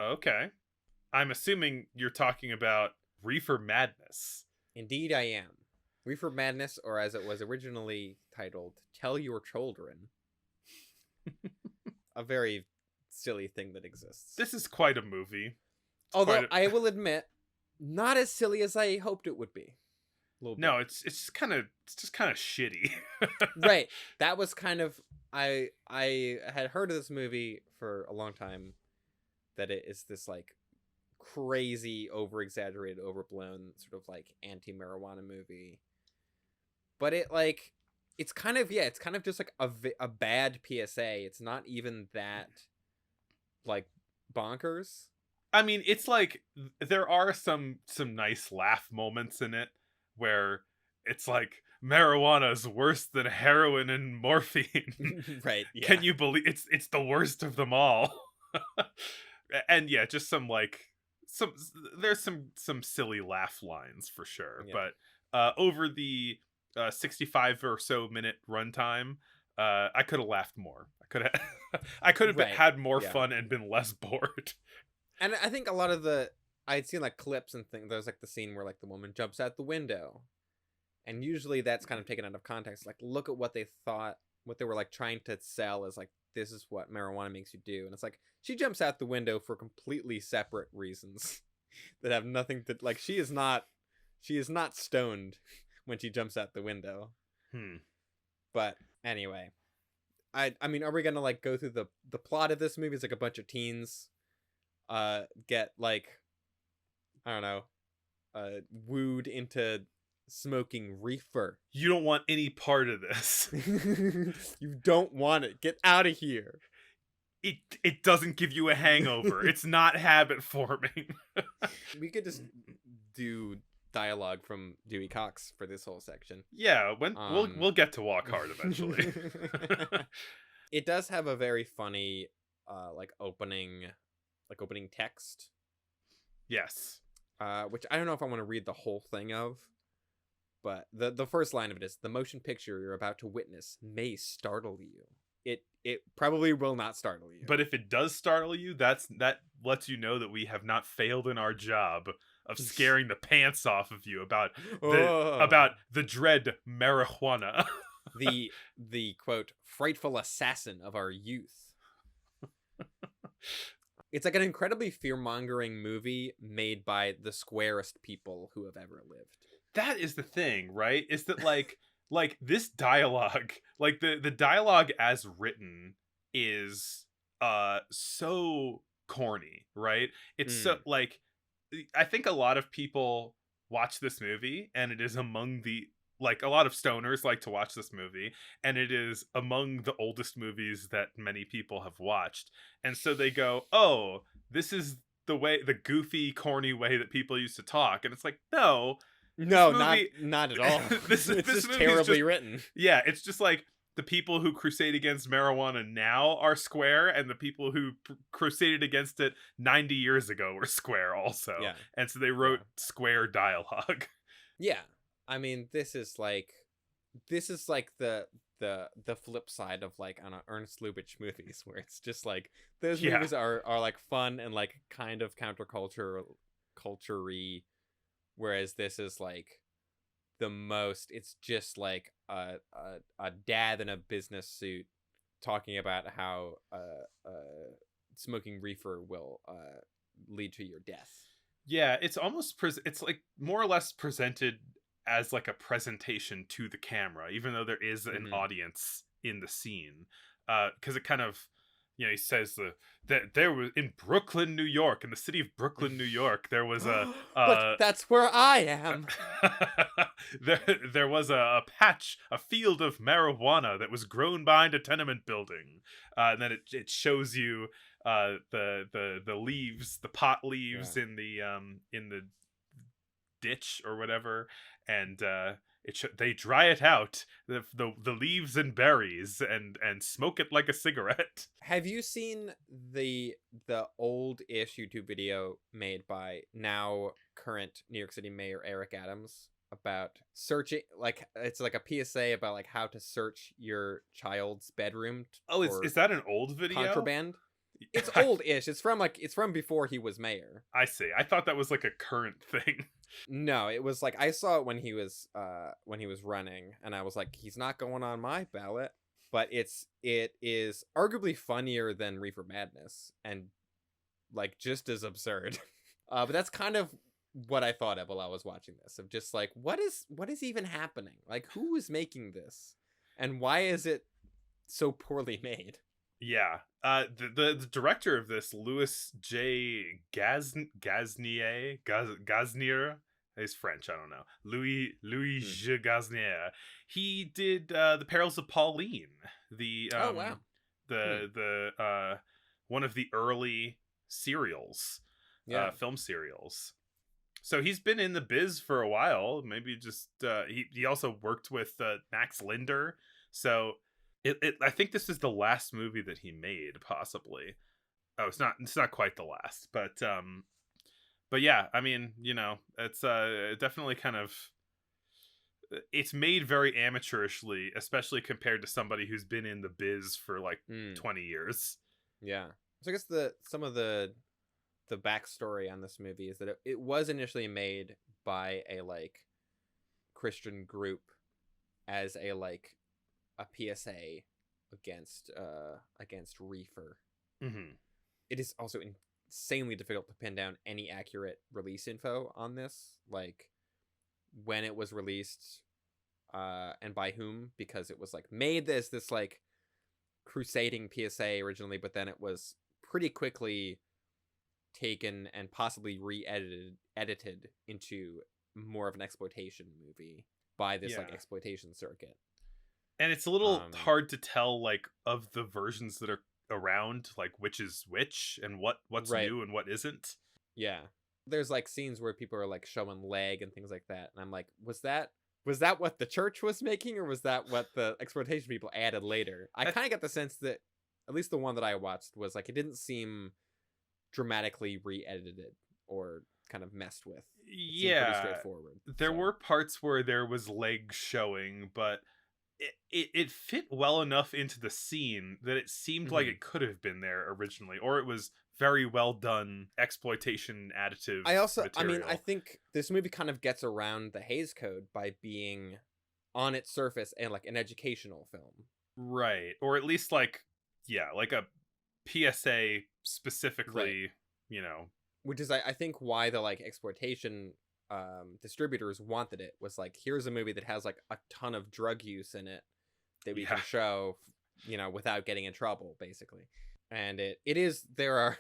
Okay. I'm assuming you're talking about Reefer Madness. Indeed, I am. Reefer Madness, or as it was originally titled, Tell Your Children. A very silly thing that exists. This is quite a movie. Although, I will admit, not as silly as I hoped it would be. No, it's just kind of shitty. Right. That was kind of I had heard of this movie for a long time, that it is this like crazy, over exaggerated, overblown sort of like anti-marijuana movie. But it's kind of just like a bad PSA. It's not even that like bonkers. I mean, it's like there are some nice laugh moments in it where it's like marijuana is worse than heroin and morphine. Right. Yeah. Can you believe it's the worst of them all? And yeah, just there's some silly laugh lines for sure. Yeah. But over the 65 or so minute runtime, I could have laughed more. I could have Right. had more Yeah. fun and been less bored. And I think a lot of I'd seen like clips and things. There's like the scene where like the woman jumps out the window, and usually that's kind of taken out of context. Like, look at what they thought, what they were like trying to sell as like, this is what marijuana makes you do. And it's like, she jumps out the window for completely separate reasons that have nothing to like. She is not stoned when she jumps out the window. But anyway, I mean, are we gonna like go through the plot of this movie? It's like a bunch of teens get like, I don't know, wooed into smoking reefer. You don't want any part of this. You don't want it. Get out of here. It doesn't give you a hangover. It's not habit forming. We could just do dialogue from Dewey Cox for this whole section. Yeah, we'll get to Walk Hard eventually. It does have a very funny opening text. Yes. Which I don't know if I want to read the whole thing of, but the first line of it is, the motion picture you're about to witness may startle you. It probably will not startle you. But if it does startle you, that lets you know that we have not failed in our job of scaring the pants off of you about the dread marijuana. the quote, frightful assassin of our youth. It's like an incredibly fear-mongering movie made by the squarest people who have ever lived. That is the thing, right? Is that like this dialogue, like the dialogue as written is so corny, right? It's so like, I think a lot of people watch this movie, and it is among the, like, a lot of stoners like to watch this movie, and it is among the oldest movies that many people have watched. And so they go, oh, this is the goofy, corny way that people used to talk. And it's like, no, movie, not at all. It's just terribly written. Yeah, it's just like, the people who crusade against marijuana now are square, and the people who crusaded against it 90 years ago were square also. Yeah. And so they wrote square dialogue. Yeah. I mean, this is like the flip side of like, I don't know, Ernest Lubitsch movies, where it's just like, those movies are like fun and like kind of culture-y, whereas this is like the most, it's just like a dad in a business suit talking about how smoking reefer will lead to your death. Yeah, it's almost it's like more or less presented as like a presentation to the camera, even though there is an audience in the scene, because it kind of, you know, he says that there was, in Brooklyn, New York, in the city of Brooklyn, New York, there was but that's where I am. there was a patch, a field of marijuana that was grown behind a tenement building, and then it shows you the leaves, the pot leaves in the ditch or whatever, and they dry it out, the leaves and berries, and smoke it like a cigarette. Have you seen the old-ish YouTube video made by now current New York City Mayor Eric Adams about searching, like, it's like a PSA about like how to search your child's bedroom? Oh, is that an old video? Contraband? It's old-ish. It's from before he was mayor. I see. I thought that was like a current thing. No, it was like I saw it when he was running, and I was like, he's not going on my ballot. But it is arguably funnier than Reefer Madness, and like just as absurd. But that's kind of what I thought of while I was watching this. Of just like, what is even happening? Like, who is making this, and why is it so poorly made? Yeah. The director of this, Louis J. Gaznier. He's French. I don't know. Louis Hmm. J. Gaznier. He did The Perils of Pauline. The Oh wow. Hmm. one of the early serials, Yeah. film serials. So he's been in the biz for a while. Maybe just he also worked with Max Linder. So I think this is the last movie that he made, possibly. Oh, it's not quite the last, but yeah, I mean, it's definitely kind of, it's made very amateurishly, especially compared to somebody who's been in the biz for like Hmm. 20 years. Yeah. So I guess some of the backstory on this movie is that it was initially made by a like Christian group as a like a PSA against Reefer. Hmm. It is also insanely difficult to pin down any accurate release info on this, like when it was released, and by whom, because it was like made this like crusading PSA originally, but then it was pretty quickly taken and possibly edited into more of an exploitation movie by this like Yeah. exploitation circuit. And it's a little Um, hard to tell, like, of the versions that are around, like which is which and what's right. new and what isn't. Yeah. There's like scenes where people are like showing leg and things like that, and I'm like, was that what the church was making, or was that what the exploitation people added later? I I, kind of get the sense that at least the one that I watched was like it didn't seem dramatically re-edited or kind of messed with. It seemed pretty yeah, straightforward. there So, were parts where there was leg showing, but it fit well enough into the scene that it seemed like mhm. it could have been there originally, or it was very well done exploitation additive I material. think this movie kind of gets around the Hays Code by being on its surface and like an educational film. Right. Or at least like, yeah, like a PSA Right. specifically, you know. Which is I think why the like exploitation distributors wanted it, was like, here's a movie that has like a ton of drug use in it that we can Yeah. show, without getting in trouble, basically. And it is there are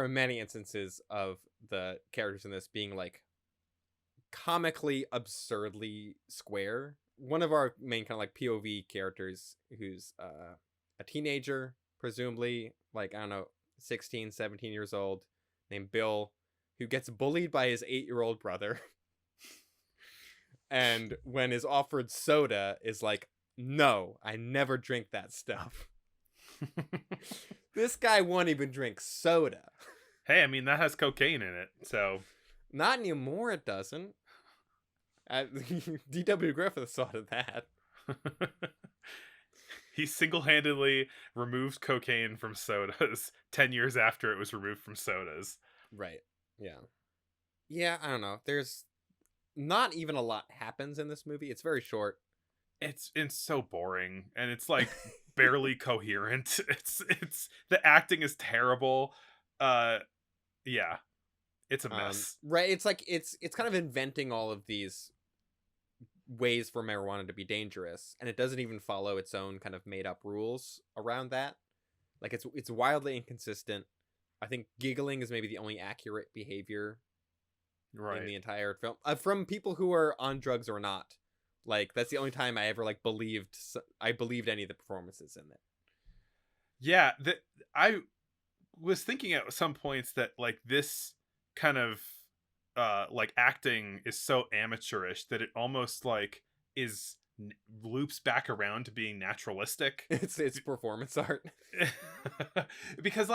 many instances of the characters in this being like comically absurdly square. One of our main kind of like POV characters, who's a teenager, presumably like, I don't know, 16, 17 years old, named Bill, who gets bullied by his 8-year-old brother, and when is offered soda is like, no, I never drink that stuff. This guy won't even drink soda. Hey, I mean that has cocaine in it. So, Not anymore, it doesn't. D.W. Griffith thought of that. he single-handedly removed cocaine from sodas 10 years after it was removed from sodas. Right. Yeah. Yeah, I don't know. There's not even a lot happens in this movie. It's very short. It's so boring and it's like barely coherent. It's the acting is terrible. Uh yeah, it's a mess. Right. It's like it's kind of inventing all of these ways for marijuana to be dangerous, and it doesn't even follow its own kind of made up rules around that. Like it's wildly inconsistent. I think giggling is maybe the only accurate behavior in Right. the entire film, from people who are on drugs or not. Like that's the only time I ever like believed any of the performances in it. Yeah, I was thinking at some points that like this kind of like acting is so amateurish that it almost like is loops back around to being naturalistic. It's performance art. Because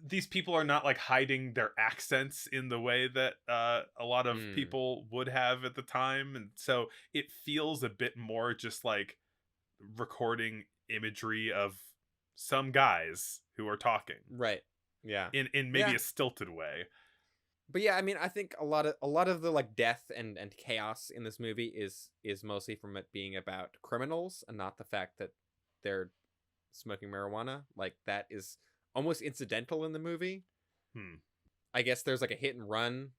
these people are not like hiding their accents in the way that a lot of Mm, people would have at the time, and so it feels a bit more just like recording imagery of some guys who are talking Right. Yeah. in maybe Yeah. a stilted way. But yeah, I mean, I think a lot of the like death and chaos in this movie is mostly from it being about criminals and not the fact that they're smoking marijuana. Like that is almost incidental in the movie. Hmm. I guess there's like a hit and run,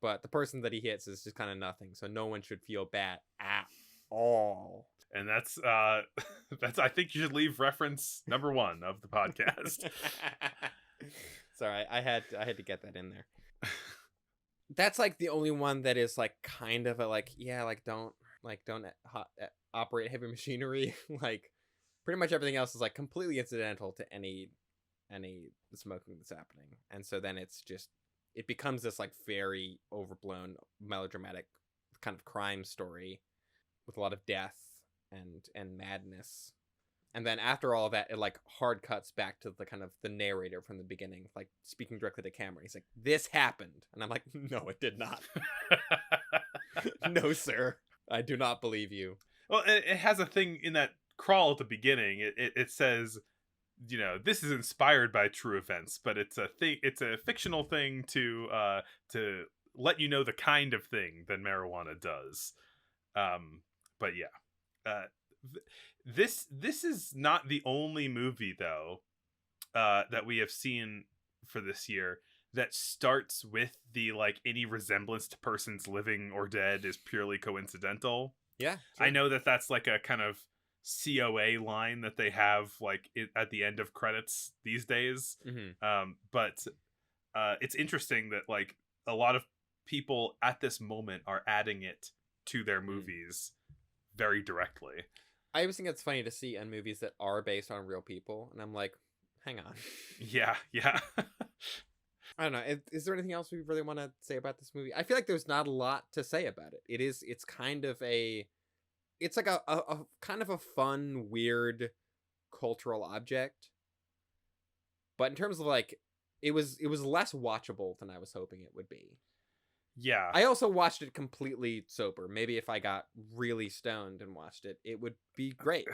but the person that he hits is just kind of nothing, so no one should feel bad at all. And that's that's I think you should leave reference number 1 of the podcast. Sorry, I had to get that in there. That's like the only one that is like kind of a like yeah don't operate heavy machinery. Like pretty much everything else is like completely incidental to any smoking that's happening, and so then it becomes this like very overblown melodramatic kind of crime story with a lot of death and madness. And then after all of that, it like hard cuts back to the kind of the narrator from the beginning, like speaking directly to camera. He's like, "This happened," and I'm like, "No, it did not. No, sir, I do not believe you." Well, it has a thing in that crawl at the beginning. It says, you know, this is inspired by true events, but it's a thing. It's a fictional thing to let you know the kind of thing that marijuana does. But yeah, this is not the only movie though that we have seen for this year that starts with the like any resemblance to persons living or dead is purely coincidental. Yeah, I sure. know that that's like a kind of COA line that they have like at the end of credits these days. Mm-hmm. But it's interesting that like a lot of people at this moment are adding it to their movies very directly. I always think it's funny to see in movies that are based on real people, and I'm like, hang on. Yeah, yeah. I don't know. Is there anything else we really want to say about this movie? I feel like there's not a lot to say about it. It's kind of it's like a kind of a fun, weird cultural object. But in terms of like, it was less watchable than I was hoping it would be. Yeah. I also watched it completely sober. Maybe if I got really stoned and watched it, it would be great.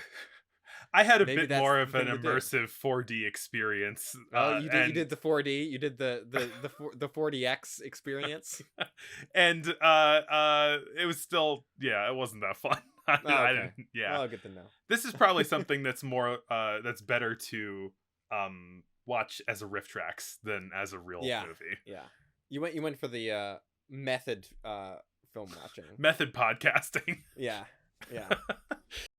I had a Maybe bit that's more the of an thing to do. immersive 4D experience. Oh, you and did the 4D. You did the 40X experience. and it was still, yeah, it wasn't that fun. Oh, I okay. didn't, yeah. Well, good to know. This is probably something that's more that's better to watch as a riff tracks than as a real Yeah. movie. Yeah. You went for the method film watching. Method podcasting. Yeah. Yeah.